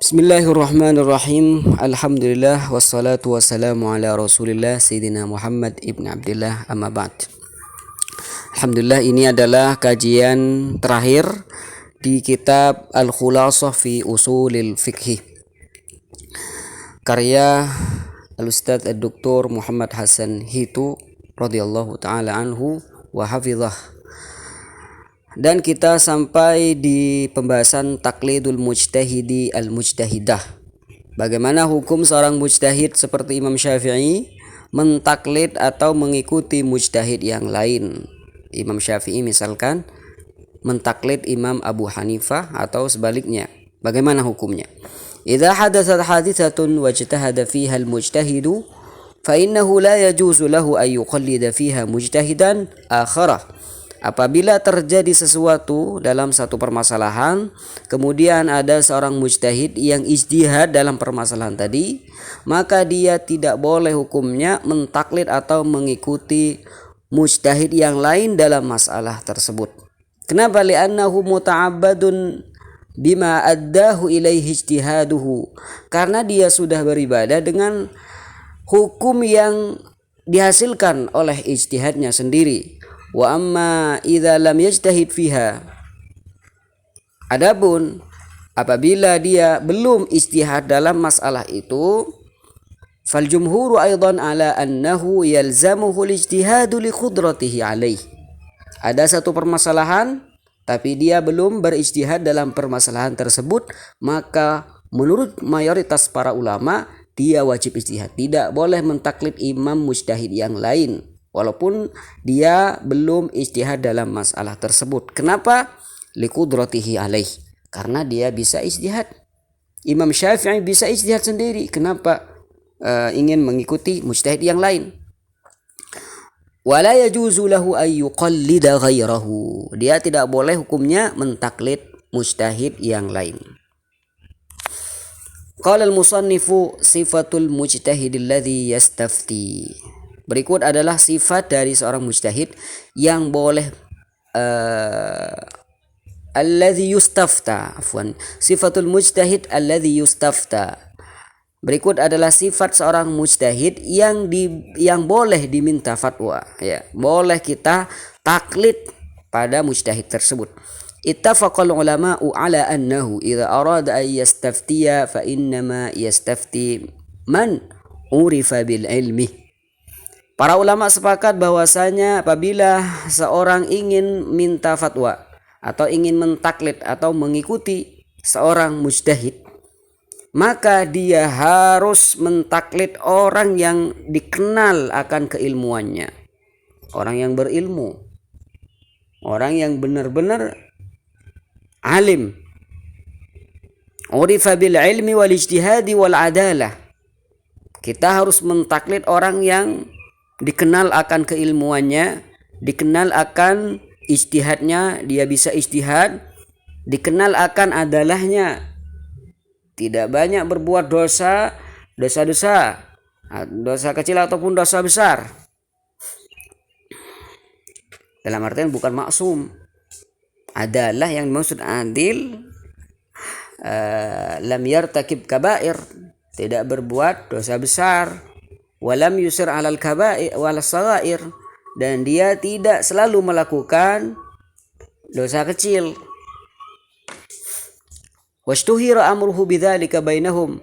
Bismillahirrahmanirrahim. Alhamdulillah wassalatu wassalamu ala Rasulillah Sayyidina Muhammad ibn Abdullah amma ba'd. Alhamdulillah, ini adalah kajian terakhir di kitab Al-Khulasah fi Usulil Fiqh karya Al-Ustadz Ad-Doktor Muhammad Hasan Hitu radhiyallahu taala anhu wa hafizah. Dan kita sampai di pembahasan taklidul mujtahidi al-mujtahidah. Bagaimana hukum seorang mujtahid seperti Imam Syafi'i mentaklid atau mengikuti mujtahid yang lain. Imam Syafi'i misalkan mentaklid Imam Abu Hanifah atau sebaliknya. Bagaimana hukumnya? Idza hadatsat haditsatun wajtahada fiha al-mujtahidu fa innahu la yajuzu lahu an yuqallida fiha mujtahidan akharah. Apabila terjadi sesuatu dalam satu permasalahan, kemudian ada seorang mujtahid yang ijtihad dalam permasalahan tadi, maka dia tidak boleh hukumnya mentaklid atau mengikuti mujtahid yang lain dalam masalah tersebut. Kenapa? Li'annahu muta'abbadun bima addahu ilaihi ijtihaduhu. Karena dia sudah beribadah dengan hukum yang dihasilkan oleh ijtihadnya sendiri. Wa amma idza lam yajtahid fiha, adapun apabila dia belum ijtihad dalam masalah itu, fal jumhuru aidan ala annahu yalzamuhu al-ijtihadu li qudratihi alaih. Ada satu permasalahan tapi dia belum berijtihad dalam permasalahan tersebut, maka menurut mayoritas para ulama dia wajib ijtihad, tidak boleh mentaklid imam mujtahid yang lain walaupun dia belum ijtihad dalam masalah tersebut. Kenapa? Liqudratihi alaih, karena dia bisa ijtihad. Imam Syafi'i bisa ijtihad sendiri. Kenapa ingin mengikuti mujtahid yang lain? Wala yajuzu lahu an yuqallida ghairahu. Dia tidak boleh hukumnya mentaklid mujtahid yang lain. Qala al-musannifu sifatul mujtahid alladhi yastafti. Berikut adalah sifat dari seorang mujtahid yang boleh alladhi yustafta, sifatul mujtahid alladhi yustafta. Berikut adalah sifat seorang mujtahid yang boleh diminta fatwa, ya. Boleh kita taklid pada mujtahid tersebut. Ittafaqal ulama'u ala annahu idza arada an yastaftiya fa innama yastafti man urifa bil ilmi. Para ulama sepakat bahwasanya apabila seorang ingin minta fatwa atau ingin mentaklid atau mengikuti seorang mujtahid, maka dia harus mentaklid orang yang dikenal akan keilmuannya, orang yang berilmu, orang yang benar-benar alim. Urifa bil ilmi wal ijtihadi wal adalah. Kita harus mentaklid orang yang dikenal akan keilmuannya, dikenal akan ijtihadnya, dia bisa ijtihad, dikenal akan adalahnya, tidak banyak berbuat dosa kecil ataupun dosa besar. Dalam artian bukan maksum. Adalah yang dimaksud adil, lam yartakib kabair, tidak berbuat dosa besar. Walam yusir alal kaba'ir wal sagair, dan dia tidak selalu melakukan dosa kecil. Washtuhira amruhu bidzalika bainahum,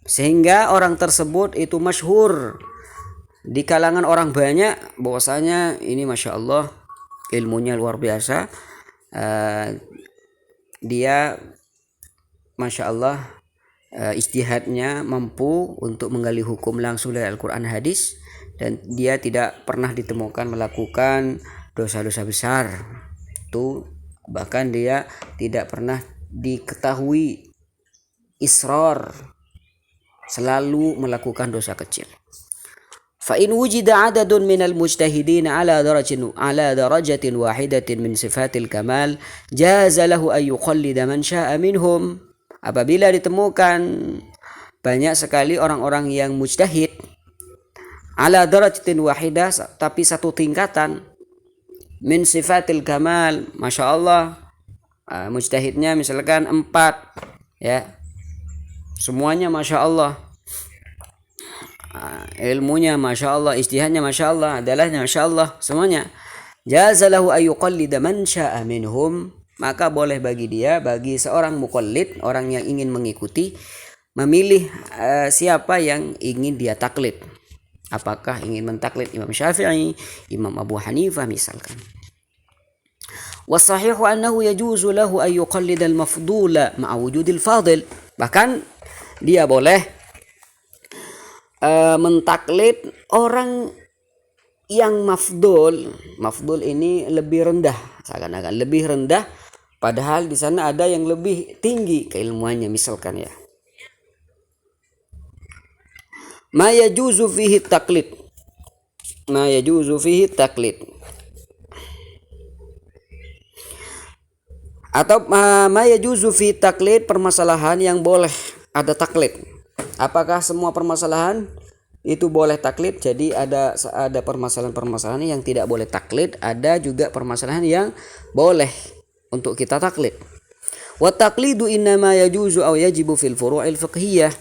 sehingga orang tersebut itu masyhur di kalangan orang banyak bahwasanya ini masya Allah ilmunya luar biasa, dia masya Allah ijtihadnya mampu untuk menggali hukum langsung dari Al-Quran hadis, dan dia tidak pernah ditemukan melakukan dosa-dosa besar. Itu bahkan dia tidak pernah diketahui israr, selalu melakukan dosa kecil. Fa in wujida adadun minal mujtahidin ala darajatin wahidatin min sifatil kamal jaza lahu an yuqallida man syaa minhum. Apabila ditemukan banyak sekali orang-orang yang mujtahid ala darajatin wahidah, tapi satu tingkatan, min sifatil kamal, masya Allah, mujtahidnya misalkan 4, ya, semuanya masya Allah, ilmunya masya Allah, ijtihadnya masya Allah, adalahnya masya Allah, semuanya. Jazalahu ayyuqallida man sya'a minhum, maka boleh bagi dia, bagi seorang muqallid, orang yang ingin mengikuti, memilih siapa yang ingin dia taklid. Apakah ingin mentaklid Imam Syafi'i, Imam Abu Hanifah misalkan. Wasahihu annahu yajuzu lahu an yuqallida al-mafdula ma'a wujudil fadil. Bahkan dia boleh mentaklid orang yang mafdul. Mafdul ini lebih rendah, seakan-akan lebih rendah, padahal di sana ada yang lebih tinggi keilmuannya misalkan ya. Ma yajuzu fihi taklid. Ma yajuzu fihi taklid. Atau ma yajuzu fi taklid, permasalahan yang boleh ada taklid. Apakah semua permasalahan itu boleh taklid? Jadi ada permasalahan-permasalahan yang tidak boleh taklid, ada juga permasalahan yang boleh untuk kita taklid. Wa taqlidu innama yajuzu aw yajibu fil furu'il fiqhiyah.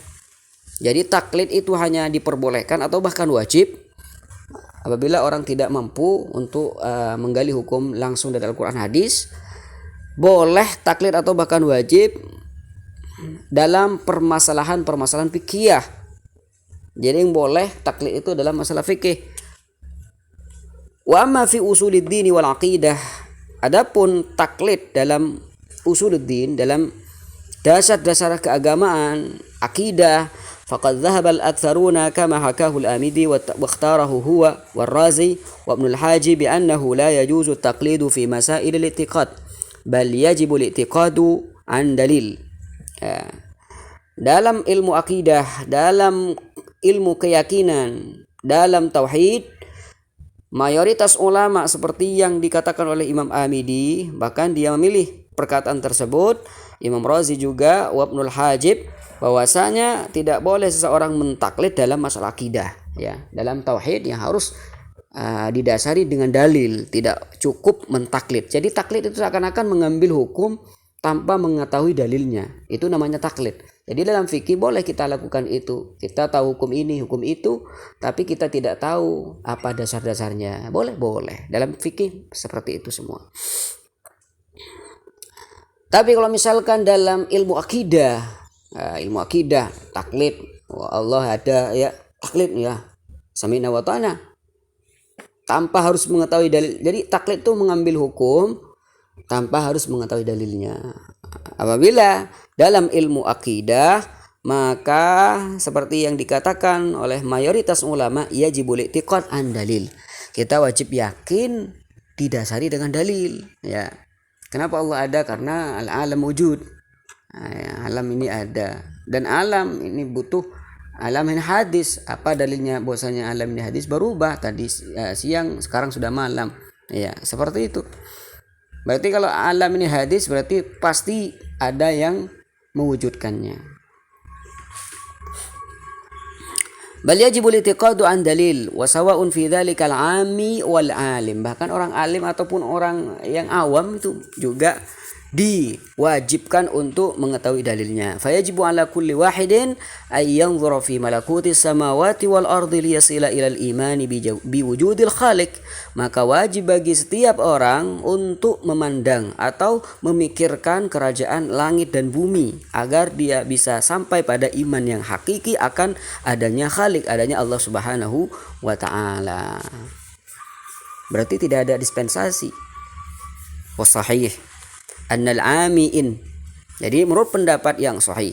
Jadi taklid itu hanya diperbolehkan atau bahkan wajib apabila orang tidak mampu untuk menggali hukum langsung dari Al-Quran hadis. Boleh taklid atau bahkan wajib dalam permasalahan-permasalahan fikih. Jadi yang boleh taklid itu dalam masalah fikih. Wa amma fi usuluddin wal aqidah, adapun taklid dalam usuluddin, dalam dasar-dasar keagamaan, akidah, faqad dhahaba al-aktharuna kama hakahu al-Amidi wa ikhtarahu huwa wal-Razi wa Ibn al-Haji bi annahu la yajuzu at-taqlidu fi masail al-i'tiqad bal yajibu al-i'tiqadu an dalil. Dalam ilmu akidah, dalam ilmu keyakinan, dalam tauhid, mayoritas ulama seperti yang dikatakan oleh Imam Amidi, bahkan dia memilih perkataan tersebut, Imam Razi juga, wa Ibnul Hajib, bahwasanya tidak boleh seseorang mentaklid dalam masalah akidah, ya, dalam tauhid yang harus didasari dengan dalil, tidak cukup mentaklid. Jadi taklid itu seakan-akan mengambil hukum tanpa mengetahui dalilnya, itu namanya taklid. Jadi dalam fikih boleh kita lakukan itu, kita tahu hukum ini, hukum itu, tapi kita tidak tahu apa dasar-dasarnya. Boleh dalam fikih seperti itu semua. Tapi kalau misalkan dalam ilmu akidah taklid, Allah ada ya, taklid ya, sami'na wa ta'na, tanpa harus mengetahui dalil. Jadi taklid itu mengambil hukum tanpa harus mengetahui dalilnya. Apabila dalam ilmu akidah, maka seperti yang dikatakan oleh mayoritas ulama, yajibul i'tiqad an dalil. Kita wajib yakin didasari dengan dalil, ya. Kenapa Allah ada? Karena al-alam wujud. Alam ini ada, dan alam ini butuh alam ini hadis. Apa dalilnya bahwasanya alam ini hadis? Berubah, tadi siang sekarang sudah malam, ya, seperti itu. Berarti kalau alam ini hadis, berarti pasti ada yang mewujudkannya. Bal yajibul i'tiqadu an dalil wa sawa'un fi dzalika al-'ami wal 'alim. Bahkan orang alim ataupun orang yang awam itu juga diwajibkan untuk mengetahui dalilnya. Fayajibu ala kulli wahidin ay yanzura fi malakuti samawati wal ardi liyasila ila al-imani bi wujudil khaliq. Maka wajib bagi setiap orang untuk memandang atau memikirkan kerajaan langit dan bumi agar dia bisa sampai pada iman yang hakiki akan adanya khaliq, adanya Allah Subhanahu wa taala. Berarti tidak ada dispensasi. Wasahih annal amiin. Jadi menurut pendapat yang sahih,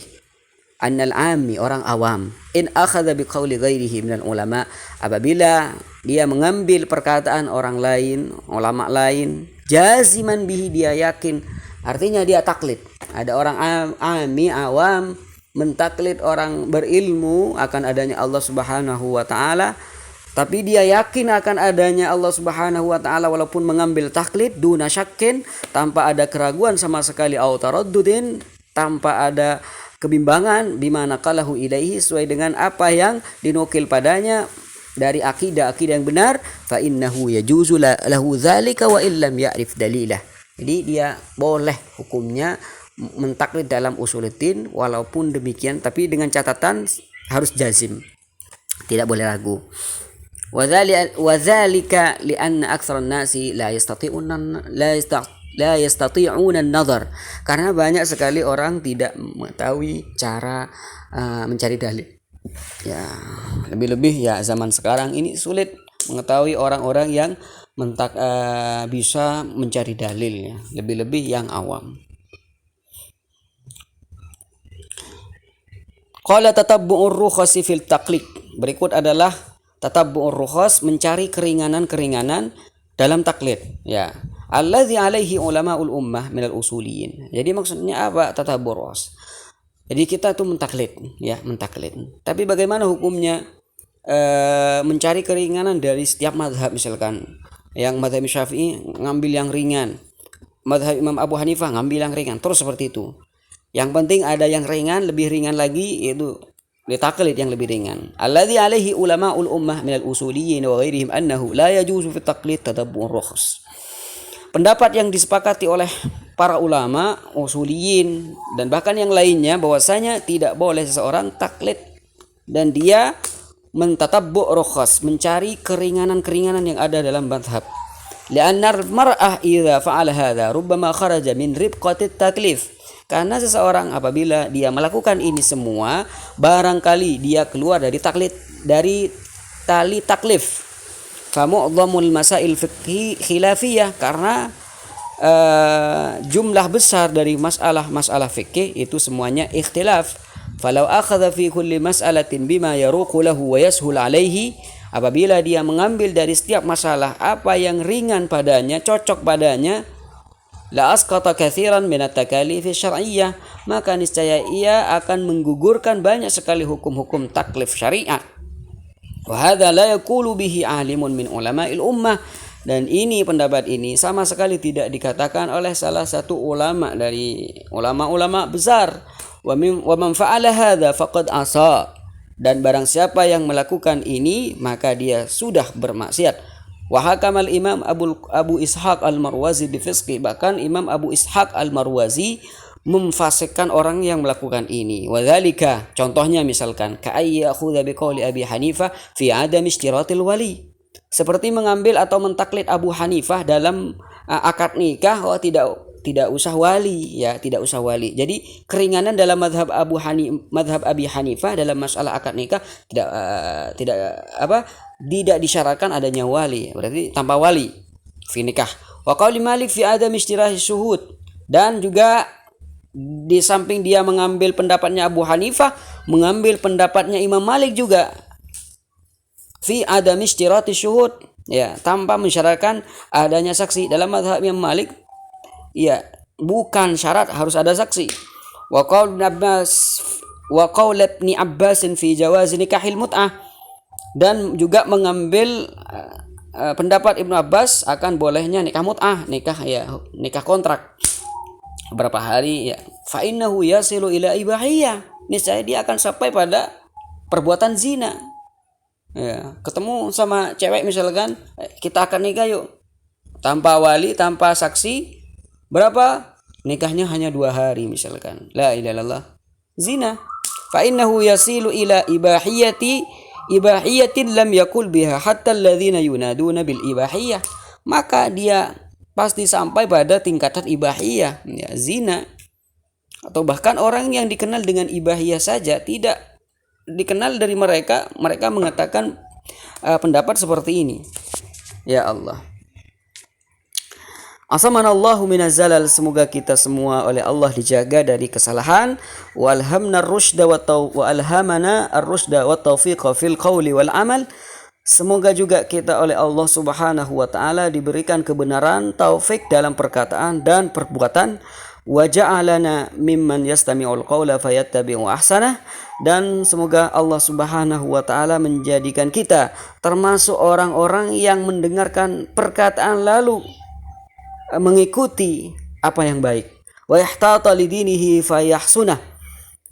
annal ami, orang awam, in akhadha biqauli ghairihi minal ulama, apabila dia mengambil perkataan orang lain, ulama lain, jaziman bihi, dia yakin, artinya dia taklid. Ada orang ami, awam, mentaklid orang berilmu akan adanya Allah Subhanahu wa taala, tapi dia yakin akan adanya Allah Subhanahu wa taala walaupun mengambil taklid duna syakkin, tanpa ada keraguan sama sekali, au taraddudin, tanpa ada kebimbangan, bimana qalahu ilaihi, sesuai dengan apa yang dinukil padanya dari akidah yang benar, fa innahu yajuzu lahu dzalika wa illam ya'rif dalilah. Jadi dia boleh hukumnya mentaklid dalam usuluddin, walaupun demikian tapi dengan catatan harus jazim, tidak boleh ragu. Wadzalika lianna aktsaran nasi la yastati'una an-nazar, karena banyak sekali orang tidak mengetahui cara mencari dalil. Ya, lebih-lebih ya zaman sekarang ini sulit mengetahui orang-orang yang bisa mencari dalil, ya, lebih-lebih yang awam. Qala tatabbu'ur rukhasi fil taqlid. Berikut adalah tatabbu'ur rukhas, mencari keringanan-keringanan dalam taklid, ya. Allazi alaihi ulamaul ummah minal usuliyin. Jadi maksudnya apa tatabbu'ur rukhas? Jadi kita tuh mentaklid, ya, mentaklid. Tapi bagaimana hukumnya mencari keringanan dari setiap mazhab, misalkan yang mazhab Syafi'i ngambil yang ringan, mazhab Imam Abu Hanifah ngambil yang ringan, terus seperti itu. Yang penting ada yang ringan, lebih ringan lagi, yaitu ditaklid yang lebih ringan. Alladzi alaihi ulamaul ummah minal usuliyyin wa ghairihim annahu la yajuzu fi taqlid tatabbu'ur rukhs. Pendapat yang disepakati oleh para ulama usuliyin dan bahkan yang lainnya bahwasanya tidak boleh seseorang taklid dan dia mentatabbu' rukhas, mencari keringanan-keringanan yang ada dalam mazhab. Li'anna al-mar'ah idza fa'ala hadza rubbama kharaja min ribqatit taklif. Karena seseorang apabila dia melakukan ini semua, barangkali dia keluar dari taklid, dari tali taklif. Famu'dhamul masail fiqhi khilafiyah, karena jumlah besar dari masalah fikih itu semuanya ikhtilaf. Falau akhadha fi kulli mas'alatin bima yaruqu lahu wa yashul alaihi, apabila dia mengambil dari setiap masalah apa yang ringan padanya, cocok padanya, la asqata katsiran min at-takalif syar'iyyah, maka niscaya ia akan menggugurkan banyak sekali hukum-hukum taklif syariat. Wa hadza la yaqulu bihi alimun min ulama'il ummah, dan ini pendapat ini sama sekali tidak dikatakan oleh salah satu ulama dari ulama-ulama besar. Wa man fa'ala hadza faqad asa, dan barang siapa yang melakukan ini maka dia sudah bermaksiat. Wa hakamal Imam Abu Ishaq al-Marwazi bifisqi, bahkan Imam Abu Ishaq al-Marwazi memfasikkan orang yang melakukan ini. Wadzalika, contohnya misalkan ka'ayya akhudha biqauli Abi Hanifah fi adam ishtiratil wali, seperti mengambil atau mentaklid Abu Hanifah dalam akad nikah, tidak usah wali, ya, tidak usah wali. Jadi keringanan dalam mazhab Abi Hanifah dalam masalah akad nikah tidak disyaratkan adanya wali, berarti tanpa wali fi nikah. Wa qauli Malik fi adam ishtirahi syuhud, dan juga di samping dia mengambil pendapatnya Abu Hanifah, mengambil pendapatnya Imam Malik juga fi adam ishtirati syuhud, ya, tanpa mensyaratkan adanya saksi. Dalam mazhab Imam Malik, ya, bukan syarat harus ada saksi. Wa qaul Ibn Abbas fi jawaz nikahil mut'ah, dan juga mengambil pendapat Ibnu Abbas akan bolehnya nikah mut'ah, nikah kontrak beberapa hari, ya. Fa innahu yasilu ila ibahiyah, niscaya dia akan sampai pada perbuatan zina. Ya, ketemu sama cewek misalkan, kita akan nikah yuk, tanpa wali, tanpa saksi, berapa? Nikahnya hanya 2 hari misalkan. La ilaha illallah, zina. Fa innahu yasilu ila ibahiyatin lam yakul biha hatta alladhina yunaduna bil ibahiyah, maka dia pasti sampai pada tingkatan ibahiyah, ya, zina. Atau bahkan orang yang dikenal dengan ibahiyah saja tidak dikenal dari mereka mengatakan pendapat seperti ini. Ya Allah, asamanallahu minaz zalal, semoga kita semua oleh Allah dijaga dari kesalahan. Wa alhamana ar-rusyda wa taufiqa fil qawli wal amal, semoga juga kita oleh Allah Subhanahu wa taala diberikan kebenaran, taufik dalam perkataan dan perbuatan. Wa ja'alana mimman yastami'ul qawla fayattabi'u ahsanah, dan semoga Allah Subhanahu wa taala menjadikan kita termasuk orang-orang yang mendengarkan perkataan lalu mengikuti apa yang baik. Wa yahtata lidinihi fayahsunah,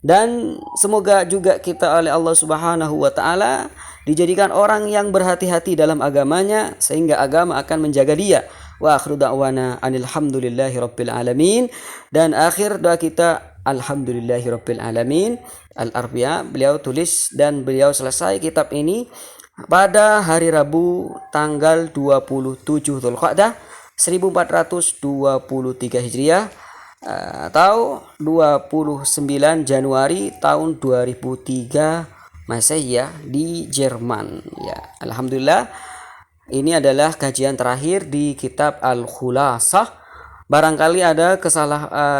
dan semoga juga kita oleh Allah Subhanahu wa taala dijadikan orang yang berhati-hati dalam agamanya sehingga agama akan menjaga dia. Wa akhiru da'wana alhamdulillahi rabbil alamin. Dan akhir doa kita alhamdulillahi rabbil alamin. Al-Arbi'a, beliau tulis dan beliau selesai kitab ini pada hari Rabu tanggal 27 Dzulqa'dah 1423 Hijriah atau 29 Januari tahun 2003 Masehi ya, di Jerman ya. Alhamdulillah, ini adalah kajian terakhir di kitab Al-Khulasah. Barangkali ada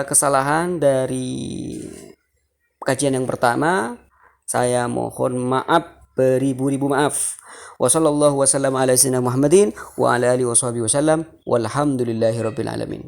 kesalahan dari kajian yang pertama, saya mohon maaf beribu-ribu maaf. Wassallallahu wasallam ala sayyidina Muhammadin wa ala alihi wasallam walhamdulillahirabbil alamin.